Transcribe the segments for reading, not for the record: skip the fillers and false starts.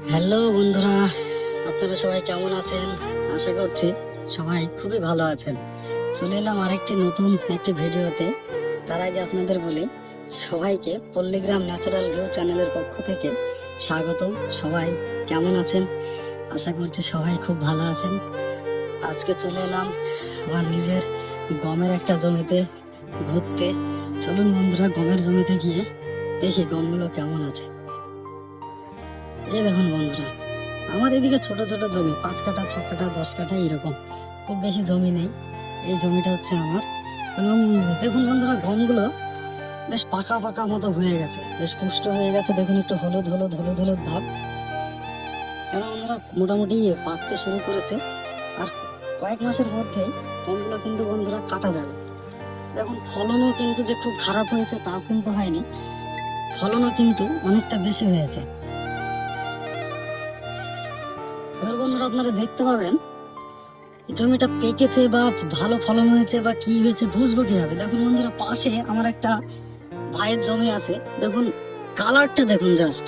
Hello বন্ধুরা, আপনারা সবাই কেমন আছেন? আশা করছি সবাই খুবই ভালো আছেন। চলে এলাম আরেকটি নতুন একটি ভিডিওতে। তার আগে আপনাদের বলি, সবাইকে পল্লীগ্রাম ন্যাচারাল ভিউ চ্যানেলের পক্ষ থেকে স্বাগত। সবাই কেমন আছেন? আশা করছি সবাই খুব ভালো আছেন। আজকে চলে এলাম আমার নিজের গমের একটা জমিতে ঘুরতে। চলুন বন্ধুরা, গমের জমিতে গিয়ে দেখি গমগুলো কেমন আছে। এই দেখুন বন্ধুরা, আমার এদিকে ছোট ছোট জমি, 5 কাঠা 6 কাঠা 10 কাঠা এরকম, খুব বেশি জমি নেই। এই জমিটা হচ্ছে আমার। এবং দেখুন বন্ধুরা, গমগুলো বেশ পাকা পাকা মতো হয়ে গেছে, বেশ পুষ্ট হয়ে গেছে। দেখুন একটু হলুদ হলুদ হলুদ হলুদ ভাব। কারণ বন্ধুরা মোটামুটি পাকতে শুরু করেছে, আর কয়েক মাসের মধ্যেই গমগুলো কিন্তু বন্ধুরা কাটা যাবে। দেখুন ফলনও কিন্তু যে খুব খারাপ হয়েছে তাও কিন্তু হয়নি, ফলনও কিন্তু অনেকটা বেশি হয়েছে। এবার বন্ধুরা আপনারা দেখতে পাবেন জমিটা পেকেছে বা ভালো ফলন হয়েছে বা কি হয়েছে বুঝবো কিভাবে। দেখুন বন্ধুরা, পাশে আমার একটা ভাইয়ের জমি আছে। দেখুন কালারটা দেখুন, জাস্ট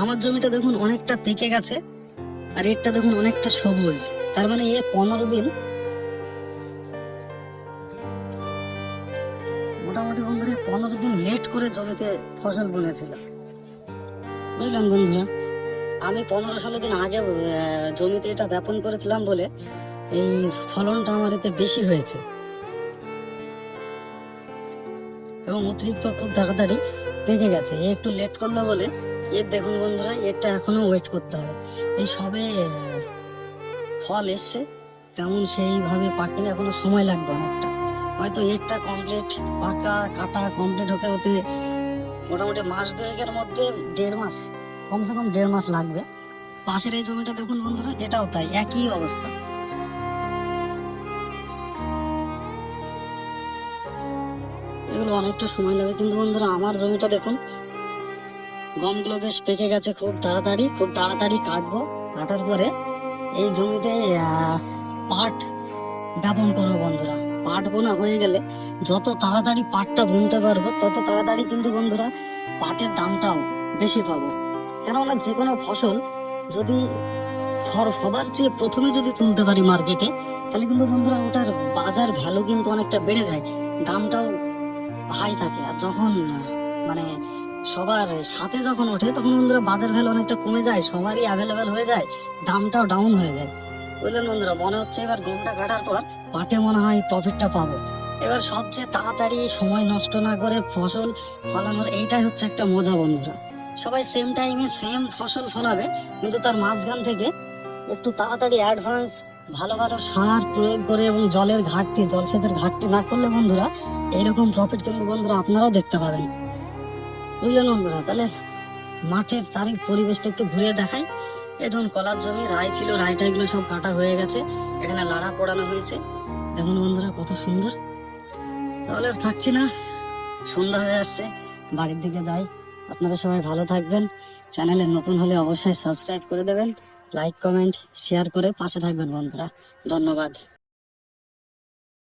আমার জমিটা দেখুন অনেকটা পেকে গেছে, আর এরটা দেখুন অনেকটা সবুজ। তার মানে এ 15 দিন মোটামুটি বন্ধুরা 15 দিন লেট করে জমিতে ফসল বুনেছিল, বুঝলেন বন্ধুরা। আমি 15-16 দিন আগে জমিতে এটা বপন করেছিলাম বলে এই ফলনটা আমার এতে বেশি হয়েছে, এবং অতিরিক্ত খুব তাড়াতাড়ি পেকে গেছে। এ একটু লেট করলো বলে এর দেখুন বন্ধুরা, এরটা এখনো ওয়েট করতে হবে। এই সবে ফল এসছে, তেমন সেইভাবে পাকেনি, এখনো সময় লাগবে অনেকটা। হয়তো এরটা কমপ্লিট পাকা কাটা কমপ্লিট হতে হতে মোটামুটি মাস 2-এর মধ্যে 1.5 মাস, কমসে কম 1.5 মাস লাগবে। পাশের এই জমিটা দেখুন বন্ধুরা, এটাও তাই, একই অবস্থা। এগুলো অনেকটা সময় লাগবে, কিন্তু বন্ধুরা আমার জমিটা দেখুন, গমগুলো বেশ পেকে গেছে খুব তাড়াতাড়ি। খুব তাড়াতাড়ি কাটবো, কাটার পরে এই জমিতে পাট বপন করবো বন্ধুরা। পাট বোনা হয়ে গেলে যত তাড়াতাড়ি পাটটা বুনতে পারবো তত তাড়াতাড়ি কিন্তু বন্ধুরা পাটের দামটাও বেশি পাবো। কেননা যে কোনো ফসল যদি সবার চেয়ে প্রথমে যদি তুলতে পারি মার্কেটে, তাহলে কিন্তু বন্ধুরা ওটার বাজার ভ্যালু কিন্তু অনেকটা বেড়ে যায়, দামটাও হাই থাকে। আর যখন মানে সবার সাথে যখন ওঠে তখন বন্ধুরা বাজার ভ্যালু অনেকটা কমে যায়, সবারই অ্যাভেলেবেল হয়ে যায়, দামটাও ডাউন হয়ে যায়, বুঝলেন বন্ধুরা। মনে হচ্ছে এবার গমটা কাটার পর পাটে মনে হয় প্রফিটটা পাবো। এবার সবচেয়ে তাড়াতাড়ি সময় নষ্ট না করে ফসল ফলানোর এইটাই হচ্ছে একটা মজা বন্ধুরা। সবাই সেম টাইমে সেম ফসল ফলাবে, কিন্তু তার মাঝখান থেকে একটু তাড়াতাড়ি অ্যাডভান্স ভালো ভালো সার প্রয়োগ করে এবং জলসেচের ঘাটতি না করলে বন্ধুরা এইরকম প্রফিট কিন্তু বন্ধুরা আপনারাও দেখতে পাবেন, বুঝলেন বন্ধুরা। তাহলে মাঠের চারির পরিবেশটা একটু ঘুরিয়ে দেখাই। এই ধরুন কলার জমি, রায় ছিল, রায়টা এগুলো সব কাটা হয়ে গেছে, এখানে লাড়া পোড়ানো হয়েছে। দেখুন বন্ধুরা কত সুন্দর। তাহলে আর থাকছি না, সন্ধ্যা হয়ে আসছে, বাড়ির দিকে যাই। আপনারা সবাই ভালো থাকবেন। চ্যানেলে নতুন হলে অবশ্যই সাবস্ক্রাইব করে দেবেন, লাইক কমেন্ট শেয়ার করে পাশে থাকবেন বন্ধুরা। ধন্যবাদ।